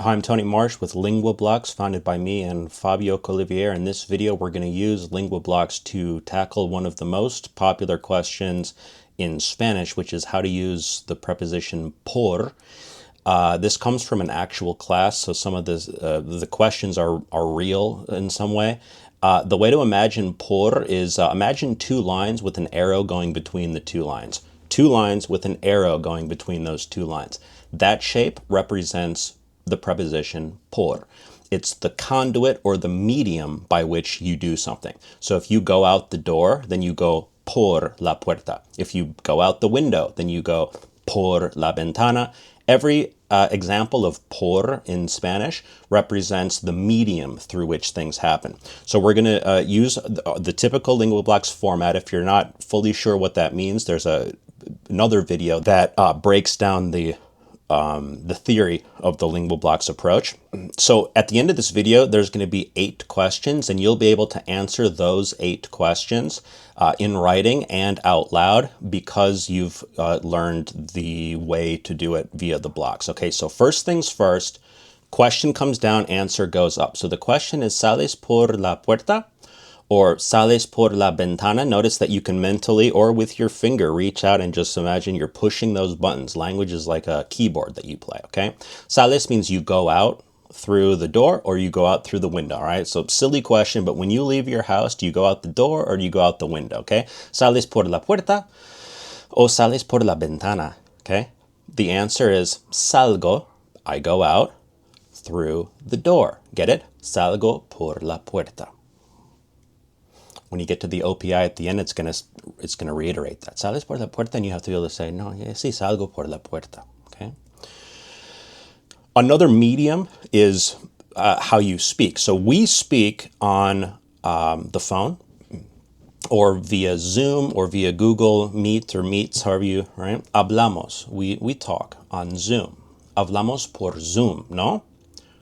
Hi, I'm Tony Marsh with Lingua Blocks, founded by me and Fabio Colivier. In this video, we're going to use Lingua Blocks to tackle one of the most popular questions in Spanish, which is how to use the preposition por. This comes from an actual class, so some of the questions are real in some way. The way to imagine por is imagine two lines with an arrow going between the two lines. Two lines with an arrow going between those two lines. That shape represents the preposition por. It's the conduit or the medium by which you do something. So if you go out the door, then you go por la puerta. If you go out the window, then you go por la ventana. Every example of por in Spanish represents the medium through which things happen. So we're going to use the typical Lingua Blocks format. If you're not fully sure what that means, there's another video that breaks down the theory of the Lingua Blocks approach. So at the end of this video, there's going to be 8 questions, and you'll be able to answer those 8 questions in writing and out loud because you've learned the way to do it via the blocks. Okay, so first things first, question comes down, answer goes up. So the question is, ¿sales por la puerta? Or sales por la ventana. Notice that you can mentally or with your finger reach out and just imagine you're pushing those buttons. Language is like a keyboard that you play, okay? Sales means you go out through the door or you go out through the window, all right? So silly question, but when you leave your house, do you go out the door or do you go out the window, okay? Sales por la puerta o sales por la ventana, okay? The answer is salgo, I go out through the door. Get it? Salgo por la puerta. When you get to the OPI at the end, it's gonna reiterate that. Sales por la puerta, and you have to be able to say, no, sí, salgo por la puerta, okay? Another medium is how you speak. So we speak on the phone or via Zoom or via Google Meet or Meets, however you, right? Hablamos, we talk on Zoom. Hablamos por Zoom, no?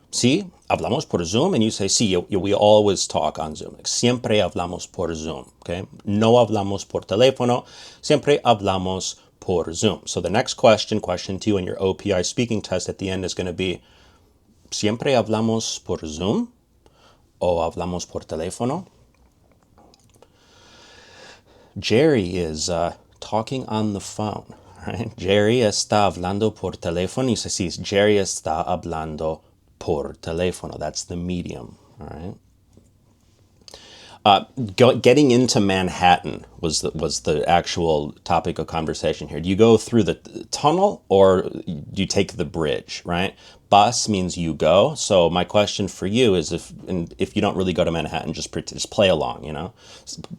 Sí, hablamos por Zoom, and you say, sí, we always talk on Zoom. Like, siempre hablamos por Zoom, okay? No hablamos por teléfono, siempre hablamos por Zoom. So the next question 2 in your OPI speaking test at the end is going to be, siempre hablamos por Zoom o hablamos por teléfono? Jerry is talking on the phone, right? Jerry está hablando por teléfono. You say, sí, Jerry está hablando por teléfono. That's the medium, all right? Getting into Manhattan was the actual topic of conversation here. Do you go through the tunnel or do you take the bridge, right? Bus means you go. So my question for you is if you don't really go to Manhattan, just play along, you know?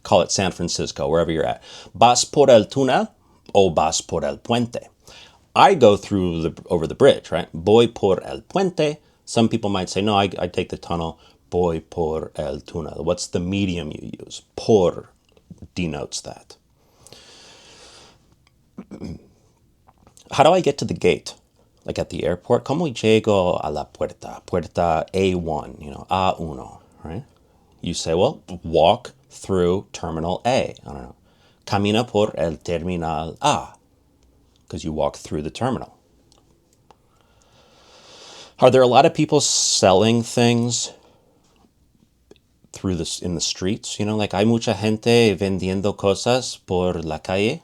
Call it San Francisco, wherever you're at. Vas por el túnel o vas por el puente? I go through over the bridge, right? Voy por el puente. Some people might say, no, I take the tunnel. Voy por el túnel. What's the medium you use? Por denotes that. How do I get to the gate? Like at the airport, ¿Cómo llego a la puerta? Puerta A1, you know, A1, right? You say, well, walk through terminal A. I don't know. Camina por el terminal A. Because you walk through the terminal. Are there a lot of people selling things through in the streets? You know, like hay mucha gente vendiendo cosas por la calle.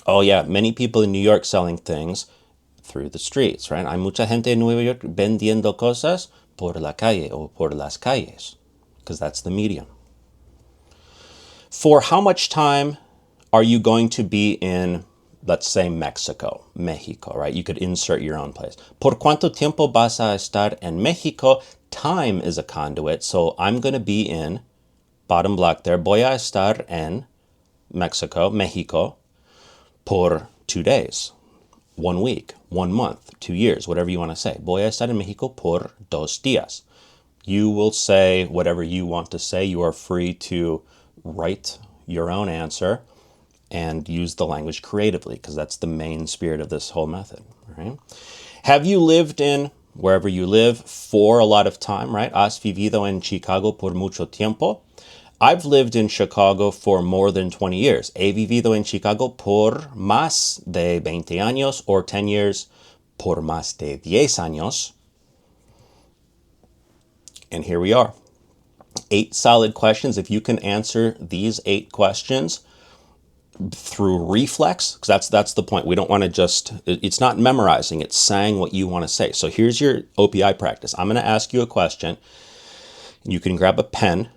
Oh yeah, many people in New York selling things through the streets, right? Hay mucha gente en Nueva York vendiendo cosas por la calle o por las calles, because that's the medium. For how much time are you going to be in, let's say, Mexico, right? You could insert your own place. ¿Por cuánto tiempo vas a estar en México? Time is a conduit, so I'm going to be in, bottom block there, voy a estar en México, por 2 days, 1 week, 1 month, 2 years, whatever you want to say. Voy a estar en México por 2 días. You will say whatever you want to say. You are free to write your own answer and use the language creatively, because that's the main spirit of this whole method, right? Have you lived in wherever you live for a lot of time, right? Has vivido en Chicago por mucho tiempo? I've lived in Chicago for more than 20 years. He vivido en Chicago por más de 20 años, or 10 years, por más de 10 años. And here we are. 8 solid questions. If you can answer these 8 questions through reflex, because that's the point. We don't want to just, it's not memorizing, it's saying what you want to say. So here's your OPI practice. I'm going to ask you a question. You can grab a pen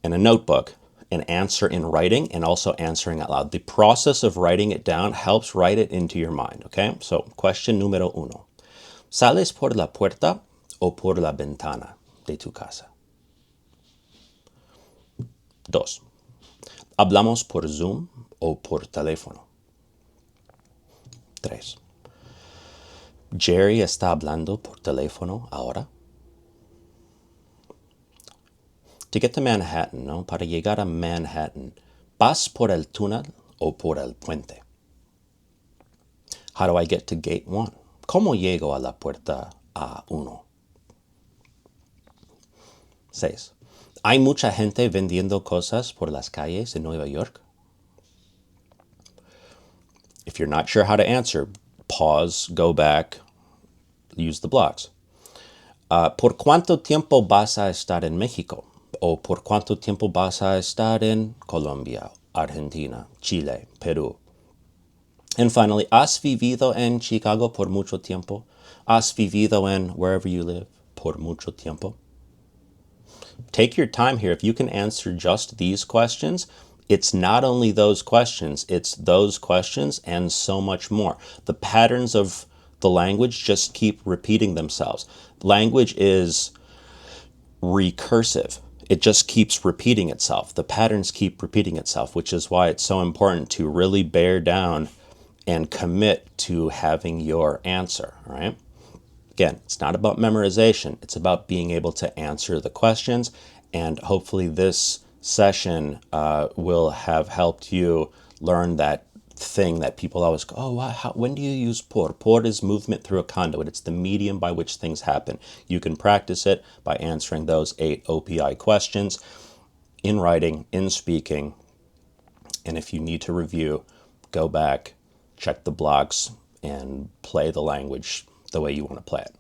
and a notebook and answer in writing and also answering out loud. The process of writing it down helps write it into your mind, okay? So question número 1. ¿Sales por la puerta o por la ventana de tu casa? 2. ¿Hablamos por Zoom o por teléfono? 3. ¿Jerry está hablando por teléfono ahora? To get to Manhattan, ¿no? Para llegar a Manhattan, ¿vas por el túnel o por el puente? How do I get to gate 1? ¿Cómo llego a la puerta A1? 6. ¿Hay mucha gente vendiendo cosas por las calles de Nueva York? If you're not sure how to answer, pause, go back, use the blocks. ¿Por cuánto tiempo vas a estar en México? ¿O por cuánto tiempo vas a estar en Colombia, Argentina, Chile, Perú? And finally, ¿has vivido en Chicago por mucho tiempo? ¿Has vivido en wherever you live por mucho tiempo? Take your time here. If you can answer just these questions, it's not only those questions, it's those questions and so much more. The patterns of the language just keep repeating themselves. Language is recursive. It just keeps repeating itself. The patterns keep repeating itself, which is why it's so important to really bear down and commit to having your answer, right? Again, it's not about memorization. It's about being able to answer the questions. And hopefully this session will have helped you learn that thing that people always go, oh, when do you use por? Por is movement through a conduit. It's the medium by which things happen. You can practice it by answering those 8 OPI questions in writing, in speaking. And if you need to review, go back, check the blocks, and play the language the way you want to play it.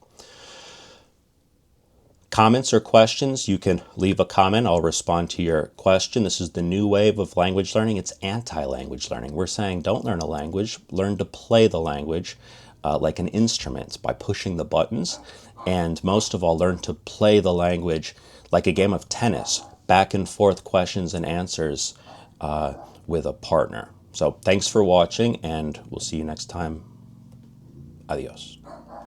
Comments or questions, you can leave a comment. I'll respond to your question. This is the new wave of language learning. It's anti-language learning. We're saying don't learn a language, learn to play the language like an instrument by pushing the buttons. And most of all, learn to play the language like a game of tennis, back and forth questions and answers with a partner. So thanks for watching, and we'll see you next time. Adios.